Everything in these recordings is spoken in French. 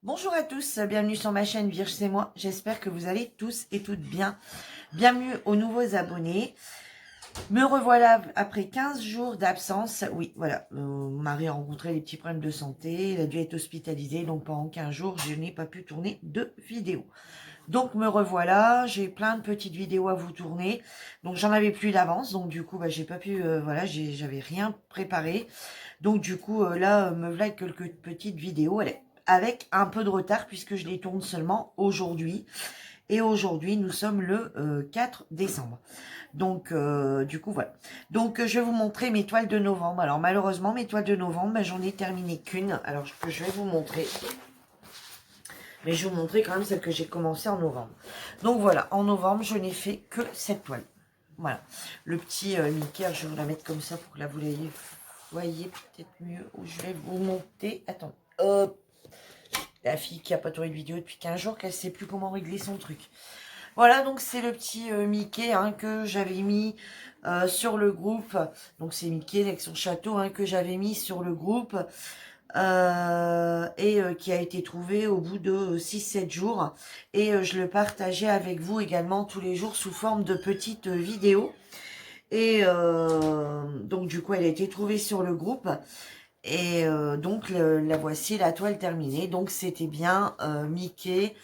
Bonjour à tous, bienvenue sur ma chaîne Vierge c'est moi, j'espère que vous allez tous et toutes bien. Bienvenue aux nouveaux abonnés. Me revoilà après 15 jours d'absence. Oui, voilà, mon mari a rencontré des petits problèmes de santé, il a dû être hospitalisé, donc pendant 15 jours, je n'ai pas pu tourner de vidéo. Donc me revoilà, j'ai plein de petites vidéos à vous tourner, donc j'en avais plus d'avance, donc du coup, j'ai pas pu, voilà, j'avais rien préparé. Donc du coup, là, me voilà quelques petites vidéos, avec un peu de retard puisque je les tourne seulement aujourd'hui. Et aujourd'hui, nous sommes le 4 décembre. Donc, du coup, voilà. Donc, je vais vous montrer mes toiles de novembre. Alors, malheureusement, mes toiles de novembre, j'en ai terminé qu'une. Alors, je vais vous montrer. Mais je vais vous montrer quand même celle que j'ai commencé en novembre. Donc, voilà. En novembre, je n'ai fait que cette toile. Voilà. Le petit Mickey, je vais vous la mettre comme ça pour que là, vous l'ayez. Voyez peut-être mieux où je vais vous monter. Attends. Hop. La fille qui a pas tourné de vidéo depuis 15 jours, qu'elle sait plus comment régler son truc. Voilà, donc c'est le petit Mickey que j'avais mis sur le groupe. Donc c'est Mickey avec son château que j'avais mis sur le groupe et qui a été trouvé au bout de 6-7 jours. Et je le partageais avec vous également tous les jours sous forme de petites vidéos. Et donc du coup, elle a été trouvée sur le groupe. Et donc la voici, la toile terminée. Donc c'était bien Mickey.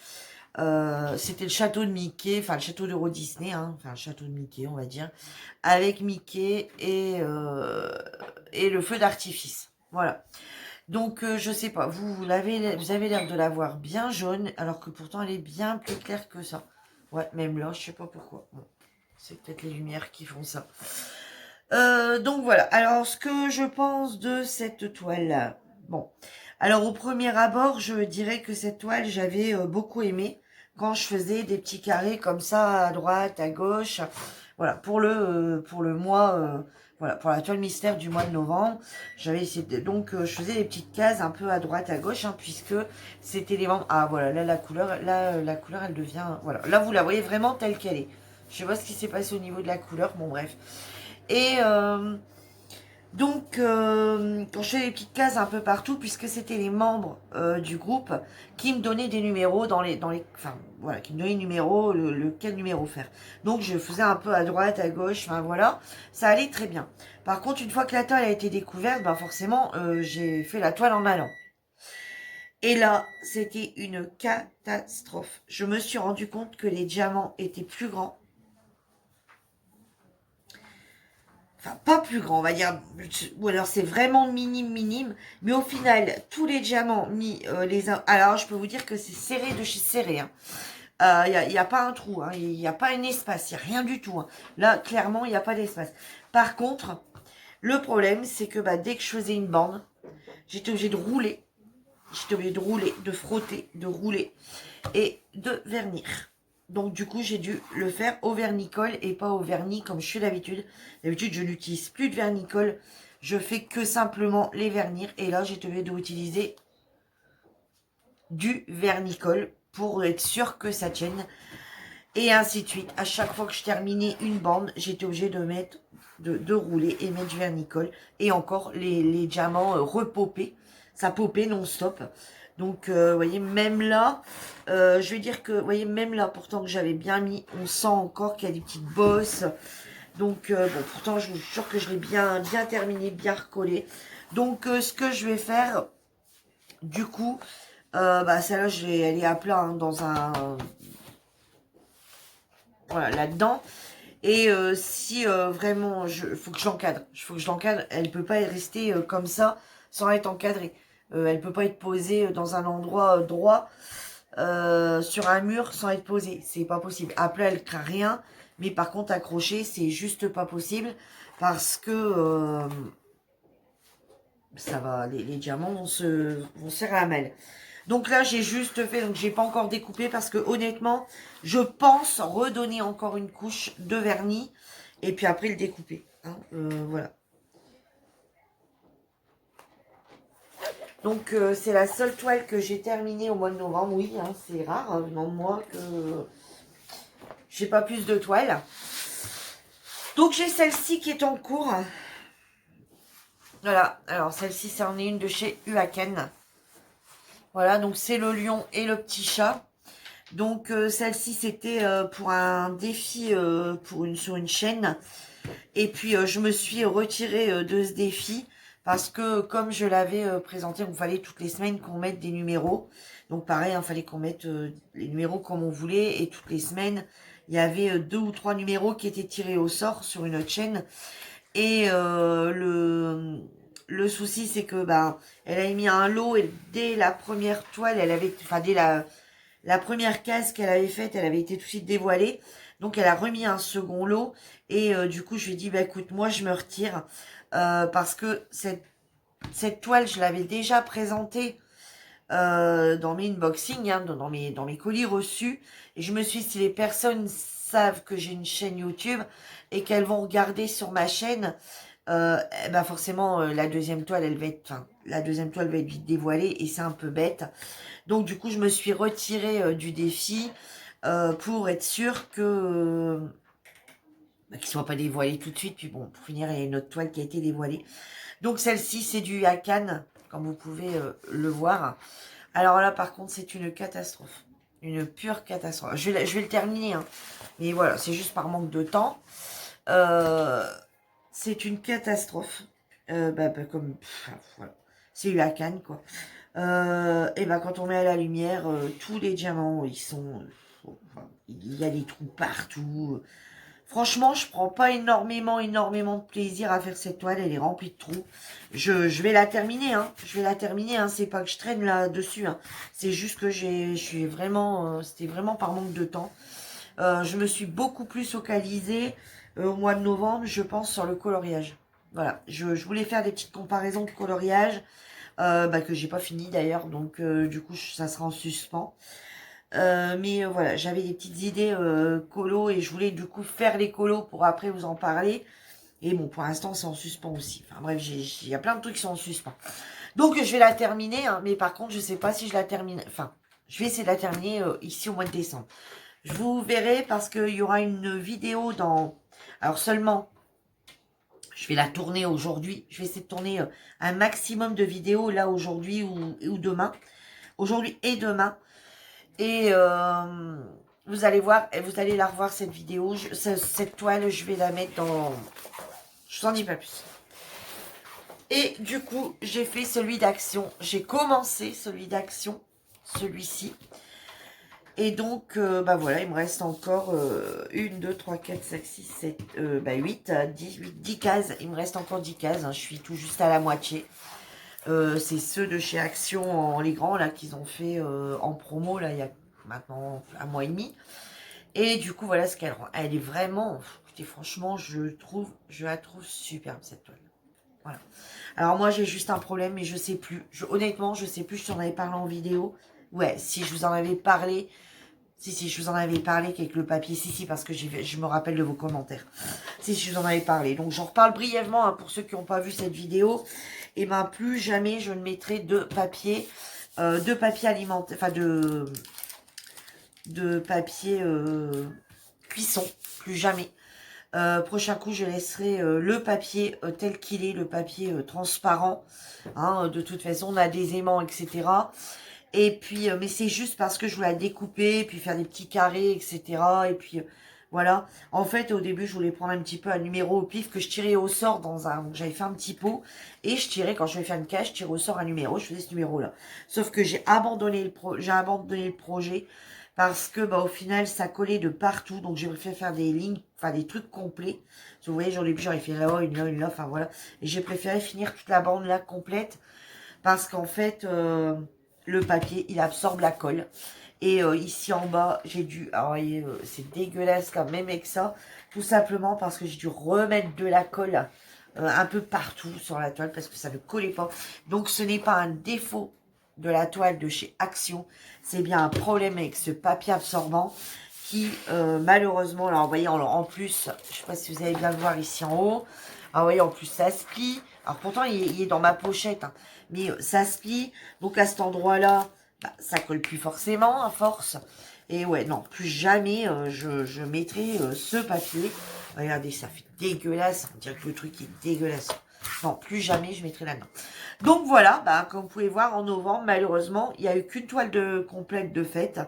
C'était le château de Mickey, enfin le château d'Euro Disney, enfin le château de Mickey, on va dire, avec Mickey et le feu d'artifice. Voilà. Donc je sais pas, vous avez l'air de la voir bien jaune, alors que pourtant elle est bien plus claire que ça. Ouais, même là, je sais pas pourquoi. Bon, c'est peut-être les lumières qui font ça. Donc voilà. Alors ce que je pense de cette toile. Bon. Alors au premier abord, je dirais que cette toile, j'avais beaucoup aimé quand je faisais des petits carrés comme ça à droite, à gauche. Voilà, pour le mois, voilà, pour la toile mystère du mois de novembre, j'avais essayé donc je faisais des petites cases un peu à droite, à gauche, puisque c'était les membres. Ah voilà, là la couleur, elle devient, voilà, là vous la voyez vraiment telle qu'elle est. Je sais pas ce qui s'est passé au niveau de la couleur, bon bref. Et donc, quand je fais des petites cases un peu partout, puisque c'était les membres du groupe qui me donnaient des numéros enfin voilà, qui me donnaient les numéros, lequel numéro faire. Donc, je faisais un peu à droite, à gauche, enfin voilà, ça allait très bien. Par contre, une fois que la toile a été découverte, forcément, j'ai fait la toile en allant. Et là, c'était une catastrophe. Je me suis rendu compte que les diamants étaient plus grands. Enfin, pas plus grand, on va dire, ou alors c'est vraiment minime, mais au final, tous les diamants mis les uns, alors je peux vous dire que c'est serré de chez serré, y a pas un trou, il n'y a pas un espace, il n'y a rien du tout, Là, clairement, il n'y a pas d'espace. Par contre, le problème, c'est que dès que je faisais une bande, j'étais obligée de rouler, de frotter, de rouler et de vernir. Donc du coup, j'ai dû le faire au vernicole et pas au vernis comme je suis d'habitude. D'habitude, je n'utilise plus de vernicole. Je fais que simplement les vernir. Et là, j'ai obligé d'utiliser du vernicole pour être sûr que ça tienne. Et ainsi de suite. À chaque fois que je terminais une bande, j'étais obligée de mettre, de rouler et mettre du vernicole. Et encore, les diamants repopés. Ça popait non-stop. Donc, vous voyez, même là, je vais dire que, vous voyez, même là, pourtant que j'avais bien mis, on sent encore qu'il y a des petites bosses. Donc, bon, pourtant, je vous jure que je l'ai bien terminé, bien recollé. Donc, ce que je vais faire, du coup, celle-là, elle est à plat dans un... Voilà, là-dedans. Et si vraiment, faut que je l'encadre. Il faut que je l'encadre. Elle peut pas rester comme ça sans être encadrée. Elle peut pas être posée dans un endroit droit sur un mur sans être posée. C'est pas possible. À plat, elle craint rien. Mais par contre, accrocher, c'est juste pas possible. Parce que ça va, les diamants vont se faire à la mêle. Donc là, j'ai juste fait, donc j'ai pas encore découpé parce que honnêtement, je pense redonner encore une couche de vernis et puis après le découper. Voilà. Donc c'est la seule toile que j'ai terminée au mois de novembre. Oui, c'est rare venant de moi que j'ai pas plus de toiles. Donc j'ai celle-ci qui est en cours. Voilà. Alors celle-ci, c'en est une de chez Uaken. Voilà, donc c'est le lion et le petit chat. Donc celle-ci c'était pour un défi sur une chaîne. Et puis je me suis retirée de ce défi parce que comme je l'avais présenté, il fallait toutes les semaines qu'on mette des numéros. Donc pareil, il fallait qu'on mette les numéros comme on voulait. Et toutes les semaines, il y avait 2 ou 3 numéros qui étaient tirés au sort sur une autre chaîne. Et le souci, c'est que elle a mis un lot et dès la première toile, elle avait, enfin dès la première case qu'elle avait faite, elle avait été tout de suite dévoilée. Donc elle a remis un second lot et du coup je lui ai dit écoute, moi je me retire parce que cette toile je l'avais déjà présentée dans mes unboxings, hein, dans mes colis reçus, et je me suis dit si les personnes savent que j'ai une chaîne YouTube et qu'elles vont regarder sur ma chaîne, forcément la deuxième toile va être vite dévoilée et c'est un peu bête. Donc du coup je me suis retirée du défi pour être sûre que qu'ils ne soient pas dévoilés tout de suite. Puis bon, pour finir, il y a une autre toile qui a été dévoilée. Donc celle-ci, c'est du Hakan, comme vous pouvez le voir. Alors là, par contre, c'est une catastrophe. Une pure catastrophe. Je vais le terminer, hein. Mais voilà, c'est juste par manque de temps. C'est une catastrophe. Voilà. C'est du Hakan, quoi. Et quand on met à la lumière, tous les diamants, ils sont... il y a des trous partout. Franchement, je prends pas énormément de plaisir à faire cette toile. Elle est remplie de trous. Je vais la terminer, hein. Je vais la terminer, hein. C'est pas que je traîne là-dessus, hein. C'est juste que c'était vraiment par manque de temps. Je me suis beaucoup plus focalisée au mois de novembre, je pense, sur le coloriage. Voilà. Je voulais faire des petites comparaisons de coloriage, que j'ai pas fini d'ailleurs. Donc, du coup, ça sera en suspens. Mais voilà, j'avais des petites idées colo et je voulais du coup faire les colos pour après vous en parler. Et bon, pour l'instant, c'est en suspens aussi. Enfin bref, il y a plein de trucs qui sont en suspens. Donc je vais la terminer, hein, mais par contre, je sais pas si je la termine. Enfin, je vais essayer de la terminer ici au mois de décembre. Je vous verrai parce qu'il y aura une vidéo dans... Alors seulement, je vais la tourner aujourd'hui. Je vais essayer de tourner un maximum de vidéos là aujourd'hui ou demain. Aujourd'hui et demain. Et vous allez voir, et vous allez la revoir cette vidéo. Cette toile, je vais la mettre dans... Je vous en dis pas plus. Et du coup, j'ai fait celui d'action. J'ai commencé celui d'action, celui-ci. Et donc, voilà, il me reste encore 1, 2, 3, 4, 5, 6, 7, 8, 10 cases. Il me reste encore 10 cases. Hein, je suis tout juste à la moitié. C'est ceux de chez Action en les grands, là, qu'ils ont fait en promo, là, il y a maintenant 1 mois et demi. Et du coup, voilà ce qu'elle rend. Elle est vraiment, écoutez, franchement, je la trouve superbe, cette toile. Voilà. Alors moi, j'ai juste un problème, mais je sais plus. Honnêtement, je sais plus, je t'en avais parlé en vidéo. Ouais, si je vous en avais parlé. Si, je vous en avais parlé qu'avec le papier. Si, parce que je me rappelle de vos commentaires. Si, je vous en avais parlé. Donc, j'en reparle brièvement hein, pour ceux qui n'ont pas vu cette vidéo. Et plus jamais je ne mettrai de papier alimentaire, enfin de papier cuisson, plus jamais. Prochain coup, je laisserai le papier tel qu'il est, le papier transparent. Hein, de toute façon, on a des aimants, etc. Et puis, mais c'est juste parce que je voulais la découper, puis faire des petits carrés, etc. Et puis, voilà. En fait, au début, je voulais prendre un petit peu un numéro au pif que je tirais au sort dans un... J'avais fait un petit pot. Et je tirais, quand je vais faire une cage, je tirais au sort un numéro. Je faisais ce numéro-là. Sauf que j'ai abandonné le projet. Parce que, au final, ça collait de partout. Donc, j'ai préféré faire des lignes, enfin, des trucs complets. Vous voyez, au début, j'aurais fait là, une là, enfin, voilà. Et j'ai préféré finir toute la bande là complète. Parce qu'en fait... le papier, il absorbe la colle. Et ici en bas, j'ai dû... Alors, voyez, c'est dégueulasse quand même avec ça. Tout simplement parce que j'ai dû remettre de la colle un peu partout sur la toile parce que ça ne collait pas. Donc, ce n'est pas un défaut de la toile de chez Action. C'est bien un problème avec ce papier absorbant qui, malheureusement... Alors, vous voyez, en plus, je ne sais pas si vous allez bien le voir ici en haut. Alors, vous voyez, en plus, ça se plie. Alors, pourtant, il est dans ma pochette, hein. Mais ça se plie. Donc, à cet endroit-là, ça colle plus forcément, à force. Et ouais, non, plus jamais je mettrai ce papier. Regardez, ça fait dégueulasse. On dirait que le truc est dégueulasse. Non, plus jamais je mettrai là-dedans. Donc voilà, bah, comme vous pouvez voir, en novembre, malheureusement, il n'y a eu qu'une toile complète de fête.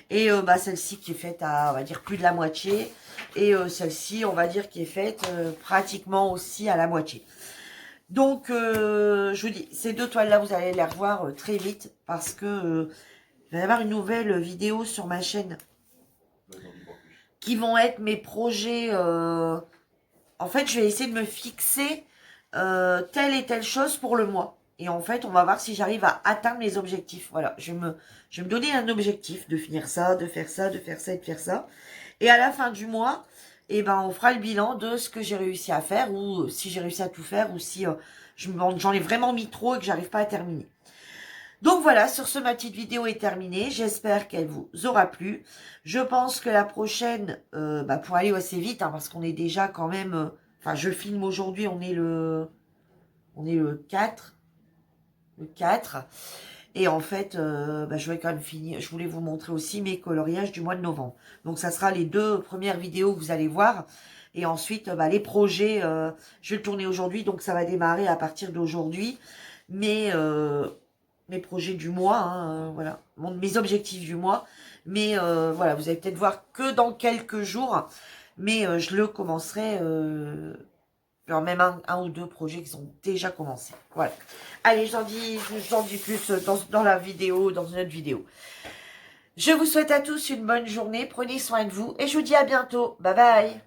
Et bah, celle-ci qui est faite à, on va dire, plus de la moitié. Et celle-ci, on va dire, qui est faite pratiquement aussi à la moitié. Donc, je vous dis, ces deux toiles-là, vous allez les revoir très vite. Parce que il va y avoir une nouvelle vidéo sur ma chaîne. Qui vont être mes projets. En fait, je vais essayer de me fixer telle et telle chose pour le mois. Et en fait, on va voir si j'arrive à atteindre mes objectifs. Voilà, je vais me donner un objectif de finir ça, de faire ça, de faire ça et de faire ça. Et à la fin du mois, eh ben, on fera le bilan de ce que j'ai réussi à faire ou si j'ai réussi à tout faire ou si j'en ai vraiment mis trop et que j'arrive pas à terminer. Donc voilà, sur ce, ma petite vidéo est terminée. J'espère qu'elle vous aura plu. Je pense que la prochaine, bah, pour aller assez vite, hein, parce qu'on est déjà quand même... Enfin, je filme aujourd'hui, on est le 4. Le 4. Et en fait, bah, je vais quand même finir. Je voulais vous montrer aussi mes coloriages du mois de novembre. Donc ça sera les 2 premières vidéos que vous allez voir. Et ensuite, bah, les projets, je vais le tourner aujourd'hui. Donc ça va démarrer à partir d'aujourd'hui. Mais... mes projets du mois, hein, voilà, mes objectifs du mois. Mais voilà, vous allez peut-être voir que dans quelques jours, mais je le commencerai, genre même un ou deux projets qui sont déjà commencés. Voilà. Allez, j'en dis plus dans la vidéo, dans une autre vidéo. Je vous souhaite à tous une bonne journée, prenez soin de vous et je vous dis à bientôt. Bye bye.